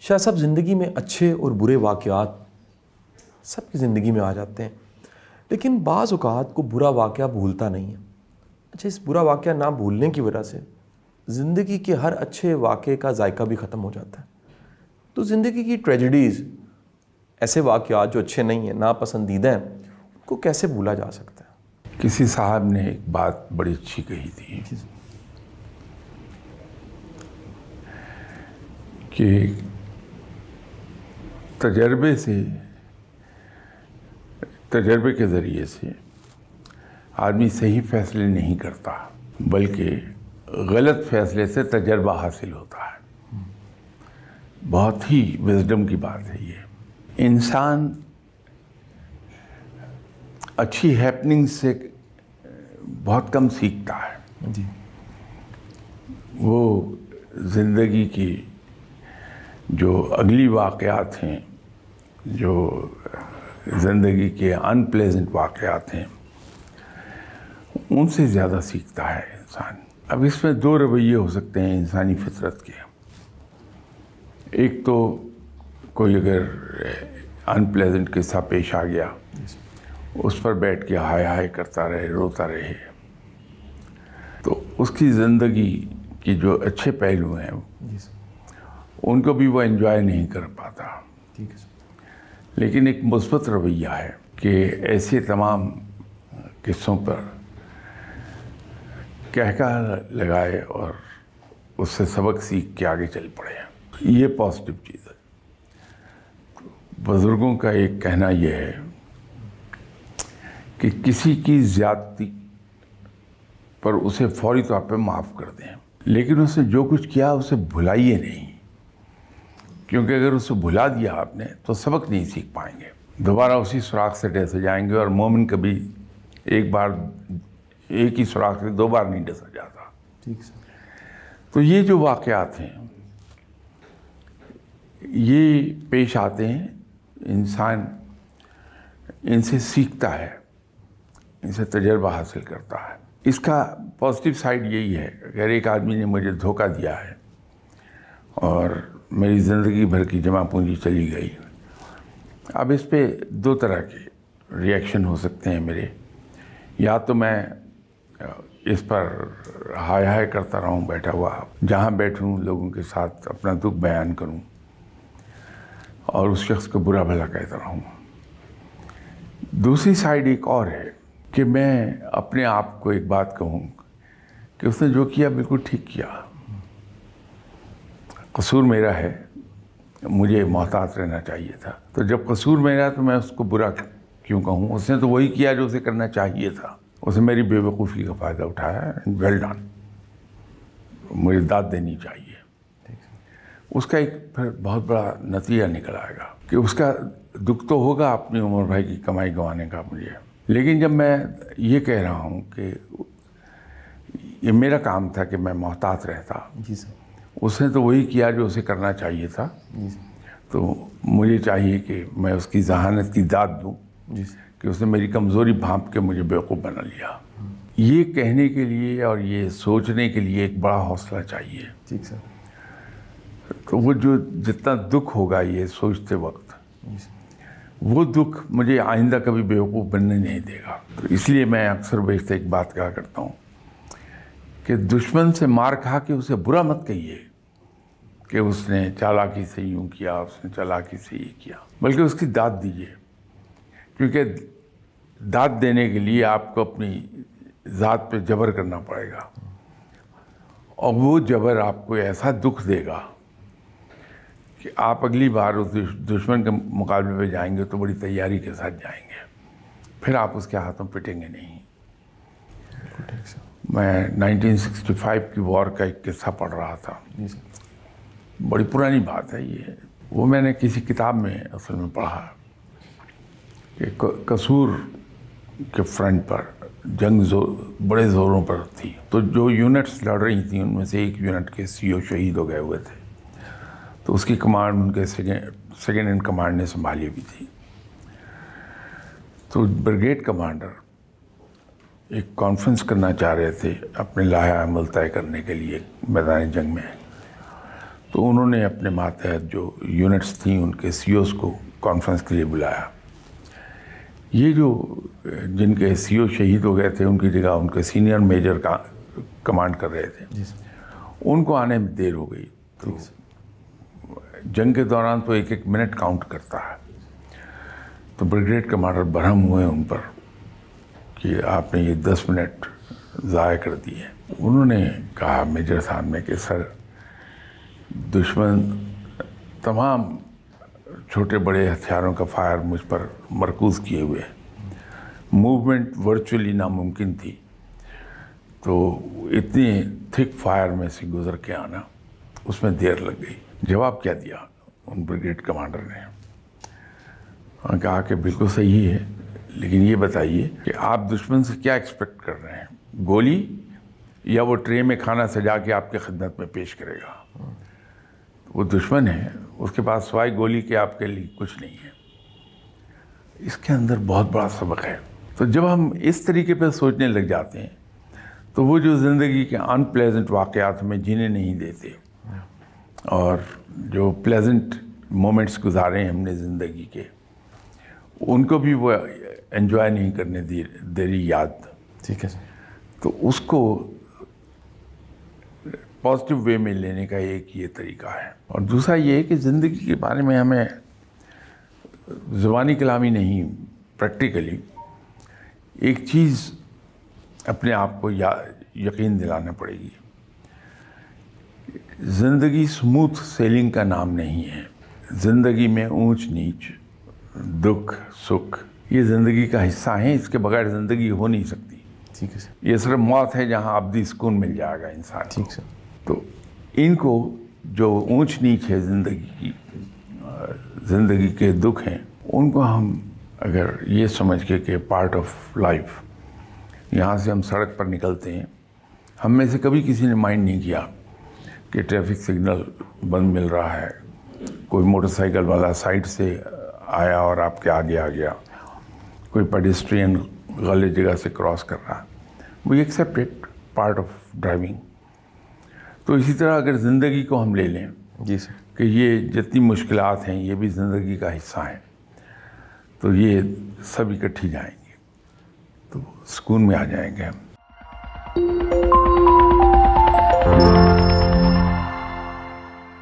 شاہ صاحب، زندگی میں اچھے اور برے واقعات سب کی زندگی میں آ جاتے ہیں، لیکن بعض اوقات کو برا واقعہ بھولتا نہیں ہے۔ اچھا، اس برا واقعہ نہ بھولنے کی وجہ سے زندگی کے ہر اچھے واقعے کا ذائقہ بھی ختم ہو جاتا ہے۔ تو زندگی کی ٹریجڈیز، ایسے واقعات جو اچھے نہیں ہیں، ناپسندیدہ ہیں، ان کو کیسے بھولا جا سکتا ہے؟ کسی صاحب نے ایک بات بڑی اچھی کہی تھی کہ تجربے کے ذریعے سے آدمی صحیح فیصلے نہیں کرتا، بلکہ غلط فیصلے سے تجربہ حاصل ہوتا ہے۔ بہت ہی وزڈم کی بات ہے یہ۔ انسان اچھی ہیپننگ سے بہت کم سیکھتا ہے۔ جی، وہ زندگی کی جو اگلی واقعات ہیں، جو زندگی کے ان پلیزنٹ واقعات ہیں، ان سے زیادہ سیکھتا ہے انسان۔ اب اس میں دو رویے ہو سکتے ہیں انسانی فطرت کے۔ ایک تو کوئی اگر ان پلیزنٹ قصہ پیش آ گیا، اس پر بیٹھ کے ہائے ہائے کرتا رہے، روتا رہے، تو اس کی زندگی کی جو اچھے پہلو ہیں ان کو بھی وہ انجوائے نہیں کر پاتا۔ ٹھیک ہے سر۔ لیکن ایک مثبت رویہ ہے کہ ایسے تمام قصوں پر کہکہا لگائے اور اس سے سبق سیکھ کے آگے چل پڑے۔ یہ پازیٹیو چیز ہے۔ بزرگوں کا ایک کہنا یہ ہے کہ کسی کی زیادتی پر اسے فوری طور پہ معاف کر دیں، لیکن اس نے جو کچھ کیا اسے بھلائیے نہیں، کیونکہ اگر اسے بھلا دیا آپ نے تو سبق نہیں سیکھ پائیں گے، دوبارہ اسی سوراخ سے ڈسے جائیں گے، اور مومن کبھی ایک ہی سوراخ سے دو بار نہیں ڈسا جاتا۔ ٹھیک سر۔ تو یہ جو واقعات ہیں یہ پیش آتے ہیں، انسان ان سے سیکھتا ہے، ان سے تجربہ حاصل کرتا ہے۔ اس کا پازیٹیو سائڈ یہی ہے، اگر ایک آدمی نے مجھے دھوکہ دیا ہے اور میری زندگی بھر کی جمع پونجی چلی گئی، اب اس پہ دو طرح کے ریئیکشن ہو سکتے ہیں میرے۔ یا تو میں اس پر ہائے ہائے کرتا رہوں بیٹھا ہوا، جہاں بیٹھوں لوگوں کے ساتھ اپنا دکھ بیان کروں اور اس شخص کو برا بھلا کہتا رہوں۔ دوسری سائڈ ایک اور ہے کہ میں اپنے آپ کو ایک بات کہوں کہ اس نے جو کیا بالکل ٹھیک کیا، قصور میرا ہے، مجھے محتاط رہنا چاہیے تھا۔ تو جب قصور میرا تو میں اس کو برا کیوں کہوں؟ اس نے تو وہی کیا جو اسے کرنا چاہیے تھا، اس نے میری بے وقوفی کا فائدہ اٹھایا، ویل ڈن، مجھے داد دینی چاہیے۔ اس کا ایک پھر بہت بڑا نتیجہ نکل آئے گا کہ اس کا دکھ تو ہوگا اپنی عمر بھائی کی کمائی گنوانے کا مجھے، لیکن جب میں یہ کہہ رہا ہوں کہ یہ میرا کام تھا کہ میں محتاط رہتا، جی سر، اس نے تو وہی کیا جو اسے کرنا چاہیے تھا، جی سر، تو مجھے چاہیے کہ میں اس کی ذہانت کی داد دوں جی سر، کہ اس نے میری کمزوری بھانپ کے مجھے بیوقوف بنا لیا۔ یہ کہنے کے لیے اور یہ سوچنے کے لیے ایک بڑا حوصلہ چاہیے۔ ٹھیک سر۔ تو وہ جو جتنا دکھ ہوگا یہ سوچتے وقت، جی سر، وہ دکھ مجھے آئندہ کبھی بیوقوف بننے نہیں دے گا۔ تو اس لیے میں اکثر بیشتر ایک بات کہا کرتا ہوں کہ دشمن سے مار کھا کے اسے برا مت کہیے کہ اس نے چالاکی سے یوں کیا، اس نے چالاکی سے یہ کیا، بلکہ اس کی داد دیجیے، کیونکہ داد دینے کے لیے آپ کو اپنی ذات پہ جبر کرنا پڑے گا، اور وہ جبر آپ کو ایسا دکھ دے گا کہ آپ اگلی بار اس دشمن کے مقابلے پہ جائیں گے تو بڑی تیاری کے ساتھ جائیں گے، پھر آپ اس کے ہاتھوں پٹیں گے نہیں۔ میں 1965 کی وار کا ایک قصہ پڑھ رہا تھا، بڑی پرانی بات ہے یہ، وہ میں نے کسی کتاب میں اصل میں پڑھا کہ قصور کے فرنٹ پر جنگ بڑے زوروں پر تھی، تو جو یونٹس لڑ رہی تھیں ان میں سے ایک یونٹ کے CO شہید ہو گئے ہوئے تھے، تو اس کی کمانڈ ان کے سیکنڈ ان کمانڈ نے سنبھالی بھی تھی۔ تو بریگیڈ کمانڈر ایک کانفرنس کرنا چاہ رہے تھے اپنے لاہے عمل طے کرنے کے لیے میدان جنگ میں، تو انہوں نے اپنے ماتحت جو یونٹس تھیں ان کے سی اوز کو کانفرنس کے لیے بلایا. یہ جو جن کے سی او شہید ہو گئے تھے ان کی جگہ ان کے سینئر میجر کا کمانڈ کر رہے تھے, ان کو آنے میں دیر ہو گئی. تو جنگ کے دوران تو ایک ایک منٹ کاؤنٹ کرتا ہے. تو بریگیڈ کمانڈر برہم ہوئے ان پر کہ آپ نے یہ 10 منٹ ضائع کر دیے. انہوں نے کہا میجر صاحب نے کہ سر دشمن تمام چھوٹے بڑے ہتھیاروں کا فائر مجھ پر مرکوز کیے ہوئے, موومنٹ ورچولی ناممکن تھی, تو اتنی تھک فائر میں سے گزر کے آنا اس میں دیر لگ گئی. جواب کیا دیا ان بریگیڈ کمانڈر نے؟ کہا کہ بالکل صحیح ہے, لیکن یہ بتائیے کہ آپ دشمن سے کیا ایکسپیکٹ کر رہے ہیں, گولی یا وہ ٹرے میں کھانا سجا کے آپ کی خدمت میں پیش کرے گا؟ وہ دشمن ہے, اس کے پاس سوائے گولی کے آپ کے لیے کچھ نہیں ہے. اس کے اندر بہت بڑا سبق ہے. تو جب ہم اس طریقے پہ سوچنے لگ جاتے ہیں تو وہ جو زندگی کے ان پلیزنٹ واقعات ہمیں جینے نہیں دیتے, اور جو پلیزنٹ مومنٹس گزارے ہیں ہم نے زندگی کے, ان کو بھی وہ انجوائے نہیں کرنے دے رہی یاد. ٹھیک ہے سر. تو اس کو پازیٹیو وے میں لینے کا ایک یہ طریقہ ہے. اور دوسرا یہ ہے کہ زندگی کے بارے میں ہمیں زبانی کلامی نہیں, پریکٹیکلی ایک چیز اپنے آپ کو یقین دلانا پڑے گی. زندگی سموتھ سیلنگ کا نام نہیں ہے. زندگی میں اونچ نیچ, دکھ سکھ, یہ زندگی کا حصہ ہیں. اس کے بغیر زندگی ہو نہیں سکتی. ٹھیک ہے سر. یہ صرف موت ہے جہاں ابدی سکون مل جائے گا انسان کو. ٹھیک سر. تو ان کو جو اونچ نیچ ہے زندگی کی, زندگی کے دکھ ہیں, ان کو ہم اگر یہ سمجھ کے کہ پارٹ آف لائف, یہاں سے ہم سڑک پر نکلتے ہیں, ہم میں سے کبھی کسی نے مائنڈ نہیں کیا کہ ٹریفک سگنل بند مل رہا ہے, کوئی موٹر سائیکل والا سائڈ سے آیا اور آپ کے آگے آ گیا, کوئی پیڈسٹرین غلط جگہ سے کراس کر رہا. We accept it, part of driving. تو اسی طرح اگر زندگی کو ہم لے لیں جی سر کہ یہ جتنی مشکلات ہیں یہ بھی زندگی کا حصہ ہیں, تو یہ سب اکٹھی جائیں گے تو سکون میں آ جائیں گے ہم.